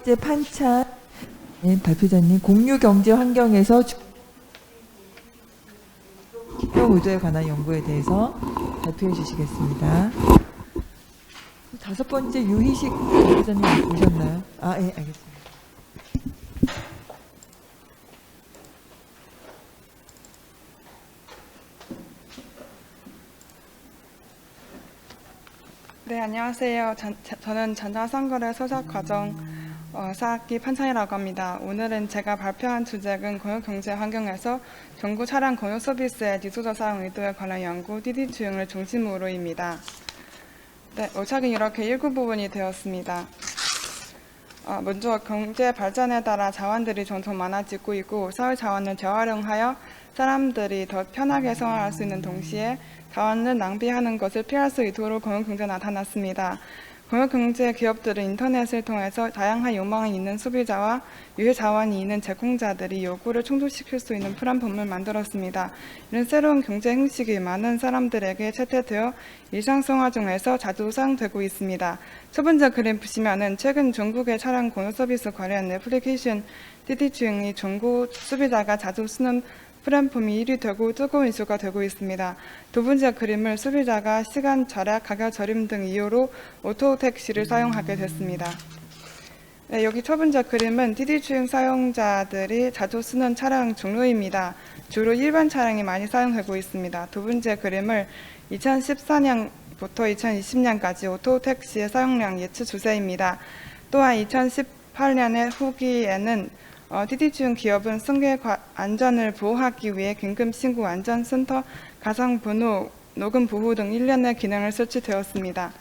번째 판차 발표자님, 공유경제 환경에서 의도에 관한 연구에 대해서 발표해 주시겠습니다. 다섯 번째 유희식 발표자님 오셨나요? 아, 예, 알겠습니다. 네, 안녕하세요. 저는 전자선거래 소작과정 4학기 판찬이라고 합니다. 오늘은 제가 발표한 주제는 공유경제 환경에서 정부 차량 공유 서비스의 디지털 사용 의도에 관한 연구 DD주행을 중심으로입니다. 네, 오차는 이렇게 1구 부분이 되었습니다. 먼저 경제 발전에 따라 자원들이 점점 많아지고 있고 사회 자원을 재활용하여 사람들이 더 편하게 생활할 수 있는 동시에 자원을 낭비하는 것을 피할 수 있도록 공유경제가 나타났습니다. 공유경제 기업들은 인터넷을 통해서 다양한 욕망이 있는 소비자와 유해 자원이 있는 제공자들이 요구를 충족시킬 수 있는 플랫폼을 만들었습니다. 이런 새로운 경제 형식이 많은 사람들에게 채택되어 일상생활 중에서 자주 사용되고 있습니다. 첫 번째 그림 보시면은 최근 중국의 차량 공유 서비스 관련 애플리케이션 DD주행이 중국 소비자가 자주 쓰는 플랫폼이 1위 되고 뜨거운 이슈가 되고 있습니다. 두 번째 그림을 소비자가 시간 절약, 가격 저림 등 이유로 오토택시를 사용하게 됐습니다. 네, 여기 첫 번째 그림은 DD주행 사용자들이 자주 쓰는 차량 종류입니다. 주로 일반 차량이 많이 사용되고 있습니다. 두 번째 그림을 2014년부터 2020년까지 오토택시의 사용량 예측 추세입니다. 또한 2018년의 후기에는 DD주행 기업은 승객 안전을 보호하기 위해 긴급신고 안전센터, 가상번호, 녹음 보호 등 일련의 기능을 설치되었습니다.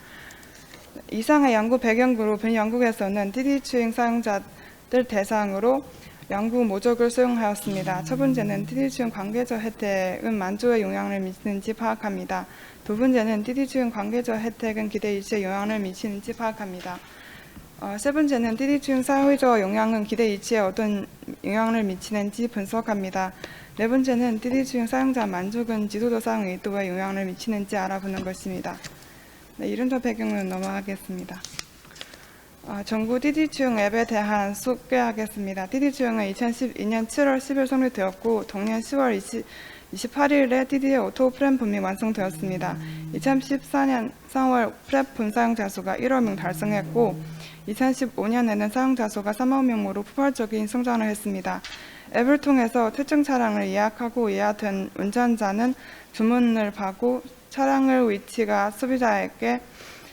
이상의 연구 배경으로 본 연구에서는 DD주행 사용자들 대상으로 연구 모적을 수용하였습니다. 첫 번째는 DD주행 관계적 혜택은 만족에 영향을 미치는지 파악합니다. 두 번째는 DD주행 관계적 혜택은 기대 이치에 영향을 미치는지 파악합니다. 세 번째는 DD주행 사회적 영향은 기대 이치에 어떤 영향을 미치는지 분석합니다. 네 번째는 DD주행 사용자 만족은 지도자 사용 의도에 영향을 미치는지 알아보는 것입니다. 네, 이론적 배경은 넘어가겠습니다. 정부 DD주행 앱에 대한 소개하겠습니다. DD주행은 2012년 7월 10일 성립되었고 동년 10월 28일에 DD의 오토 플랫폼이 완성되었습니다. 2014년 3월 플랫폼 사용자 수가 1억 명 달성했고 2015년에는 사용자 수가 3억 명으로 폭발적인 성장을 했습니다. 앱을 통해서 특정 차량을 예약하고 예약된 운전자는 주문을 받고 차량의 위치가 소비자에게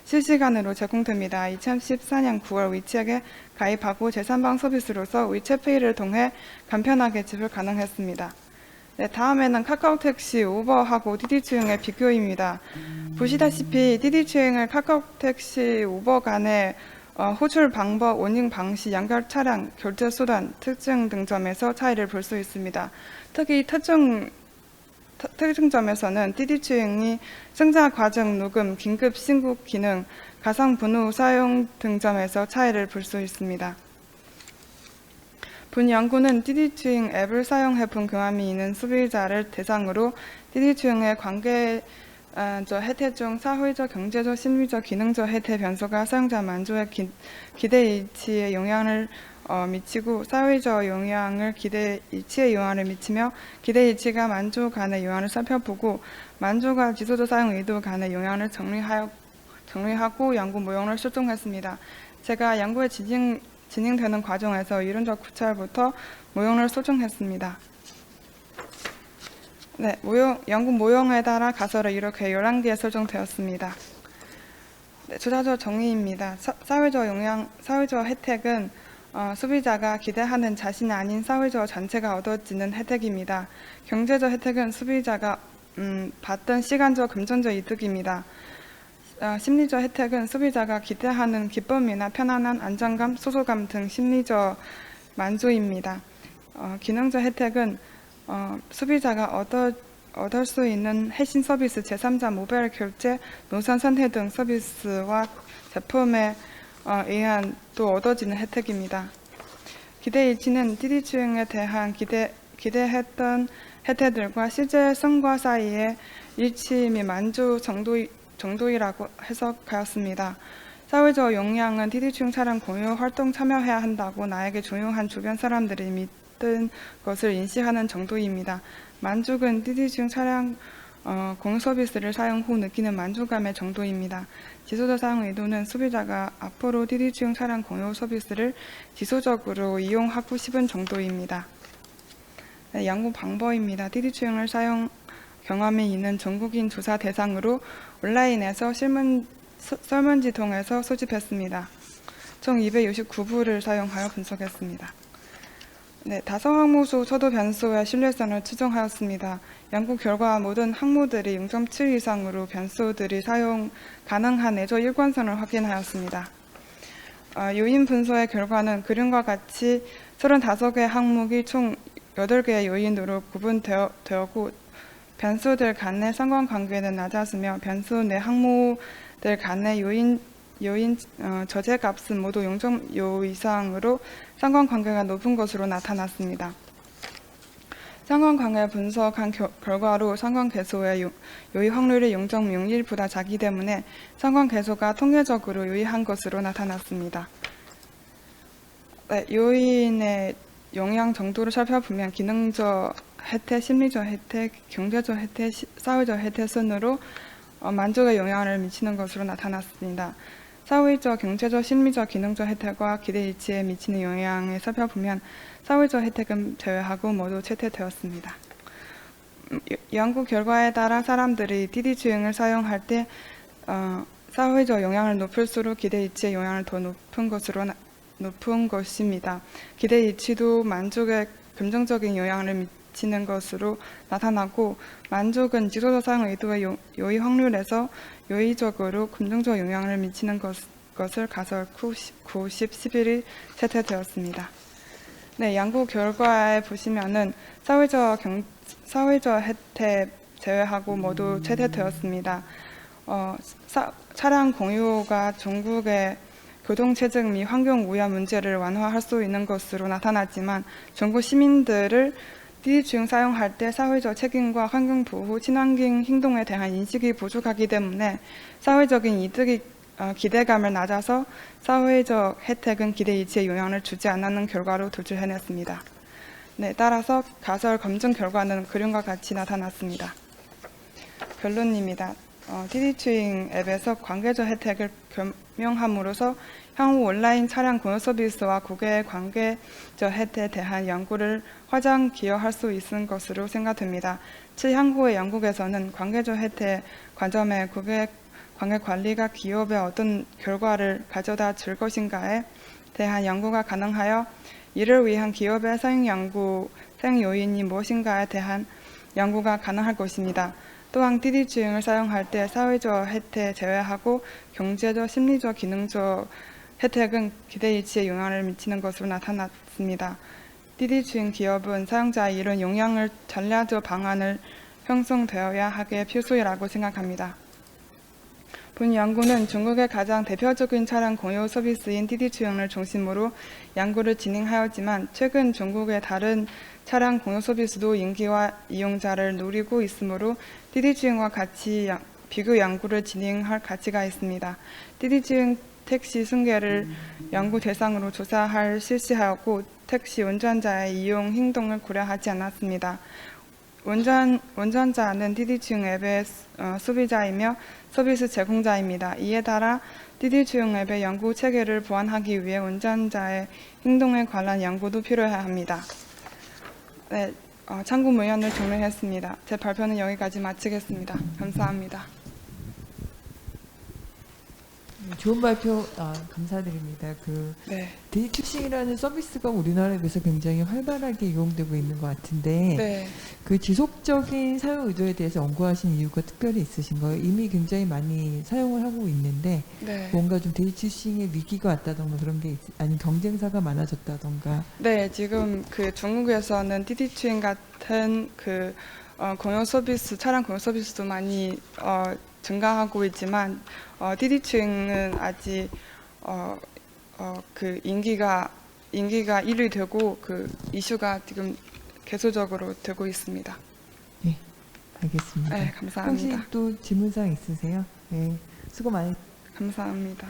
실시간으로 제공됩니다. 2014년 9월 위챗에 가입하고 제3방 서비스로서 위챗페이를 통해 간편하게 지불 가능했습니다. 네, 다음에는 카카오택시, 우버하고 DD주행의 비교입니다. 보시다시피 DD주행을 카카오택시, 우버 간의 호출 방법, 운행 방식, 연결 차량, 결제 수단, 특징 등 점에서 차이를 볼 수 있습니다. 특히 특징점에서는 DD주행이 승자 과정 녹음, 긴급 신고 기능, 가상 번호 사용 등 점에서 차이를 볼 수 있습니다. 본 연구는 DD주행 앱을 사용해 본 경험이 있는 소비자를 대상으로 DD주행의 관계적 혜택 중 사회적, 경제적, 심리적, 기능적 혜택 변수가 사용자 만족의 기대 이치에 영향을 미치고 사회적 영향을 기대 이치에 영향을 미치며 기대 이치가 만족 간의 영향을 살펴보고 만족과 지도자 사용 의도 간의 영향을 정리하고 연구 모형을 수정했습니다. 제가 연구에 진행되는 과정에서 이론적 구찰부터 모형을 수정했습니다. 네, 연구 모형에 따라 가설을 이렇게 11개 설정되었습니다. 네, 주자적 정의입니다. 사회적 혜택은 소비자가 기대하는 자신이 아닌 사회적 전체가 얻어지는 혜택입니다. 경제적 혜택은 소비자가 받던 시간적, 금전적 이득입니다. 심리적 혜택은 소비자가 기대하는 기쁨이나 편안한 안정감, 소속감 등 심리적 만족입니다. 기능적 혜택은 소비자가 얻을 수 있는 핵심 서비스, 제3자 모바일 결제, 노선 선택 등 서비스와 제품에 의한 또 얻어지는 혜택입니다. 기대 이치는 DD주행에 대한 기대했던 혜택들과 실제 성과 사이의 일치 및 만족 정도이라고 해석하였습니다. 사회적 역량은 TD층 차량 공유 활동 참여해야 한다고 나에게 조용한 주변 사람들이 믿는 것을 인식하는 정도입니다. 만족은 TD층 차량 공유 서비스를 사용 후 느끼는 만족감의 정도입니다. 지속적 사용 의도는 소비자가 앞으로 TD층 차량 공유 서비스를 지속적으로 이용하고 싶은 정도입니다. 네, 양구 방법입니다. TD층을 사용 경험이 있는 전국인 조사 대상으로 온라인에서 설문지 통해서 소집했습니다. 총 269부를 사용하여 분석했습니다. 네, 5항목수 서도 변수의 신뢰성을 측정하였습니다. 연구 결과 모든 항목들이 0.7 이상으로 변수들이 사용 가능한 내적 일관성을 확인하였습니다. 요인 분석의 결과는 그림과 같이 35개 항목이 총 8개의 요인으로 구분되었고 변수들 간의 상관관계는 낮았으며 변수 내 항목들 간의 요인 저제값은 모두 0.5 이상으로 상관관계가 높은 것으로 나타났습니다. 상관관계 분석한 결과로 상관계소의 요의 확률이 0.01보다 작기 때문에 상관계소가 통계적으로 유의한 것으로 나타났습니다. 네, 요인의 영향 정도를 살펴보면 기능적 혜택, 심리적 혜택, 경제적 혜택, 사회적 혜택 순으로 만족에 영향을 미치는 것으로 나타났습니다. 사회적, 경제적, 심리적, 기능적 혜택과 기대치에 미치는 영향을 살펴보면 사회적 혜택은 제외하고 모두 채택되었습니다. 연구 결과에 따라 사람들이 TD주행을 사용할 때 사회적 영향을 높일수록 기대치의 영향을 더 높은 것입니다. 기대치도 만족에 긍정적인 영향을 미치는 것으로 나타나고 만족은 지속적 사용 의도의 요의 확률에서 요의적으로 긍정적 영향을 미치는 것을 가설 9, 10, 11이 채택되었습니다. 네, 연구 결과에 보시면은 사회적 혜택 제외하고 모두 채택되었습니다. 차량 공유가 전국의 교통체증 및 환경오염 문제를 완화할 수 있는 것으로 나타났지만 전국 시민들을 TD주행 사용할 때 사회적 책임과 환경보호, 친환경 행동에 대한 인식이 부족하기 때문에 사회적인 이득이 기대감을 낮아서 사회적 혜택은 기대이치에 영향을 주지 않는 결과로 도출해냈습니다. 네, 따라서 가설 검증 결과는 그림과 같이 나타났습니다. 결론입니다. TD주행 앱에서 관계적 혜택을 겸용함으로써 향후 온라인 차량 공유 서비스와 고객의 관계적 혜택에 대한 연구를 화장 기여할 수 있을 것으로 생각됩니다. 향후의 연구에서는 관계적 혜택 관점에 고객 관계 관리가 기업에 어떤 결과를 가져다 줄 것인가에 대한 연구가 가능하여 이를 위한 기업의 사용 요인이 무엇인가에 대한 연구가 가능할 것입니다. 또한 TD주행을 사용할 때 사회적 혜택 제외하고 경제적, 심리적, 기능적 혜택은 기대이치에 영향을 미치는 것으로 나타났습니다. TD주행 기업은 사용자의 이런 영향을 전략적 방안을 형성되어야 하게 필수이라고 생각합니다. 본 연구는 중국의 가장 대표적인 차량 공유 서비스인 TD주행을 중심으로 연구를 진행하였지만 최근 중국의 다른 차량 공유 서비스도 인기와 이용자를 누리고 있으므로 TD주행과 같이 비교 연구를 진행할 가치가 있습니다. TD주행 택시 승계를 연구 대상으로 실시하였고 택시 운전자의 이용 행동을 고려하지 않았습니다. 운전자는 TD주행 앱의 소비자이며 서비스 제공자입니다. 이에 따라 TD주행 앱의 연구 체계를 보완하기 위해 운전자의 행동에 관한 연구도 필요해야 합니다. 네, 참고 문헌을 정리했습니다. 제 발표는 여기까지 마치겠습니다. 감사합니다. 좋은 발표 감사드립니다. 네. TD주행이라는 서비스가 우리나라에서 굉장히 활발하게 이용되고 있는 것 같은데 네. 그 지속적인 사용 의도에 대해서 연구하신 이유가 특별히 있으신가요? 이미 굉장히 많이 사용을 하고 있는데 네. 뭔가 좀 TD주행의 위기가 왔다던가 그런 게 아니면 경쟁사가 많아졌다던가. 네, 지금 중국에서는 TD주행 같은 공유 서비스, 차량 공유 서비스도 많이 증가하고 있지만 TD주행은 아직 인기가 1위 되고 이슈가 지금 계속적으로 되고 있습니다. 네, 알겠습니다. 네, 감사합니다. 혹시 또 질문사항 있으세요? 네, 수고 많으셨습니다. 감사합니다.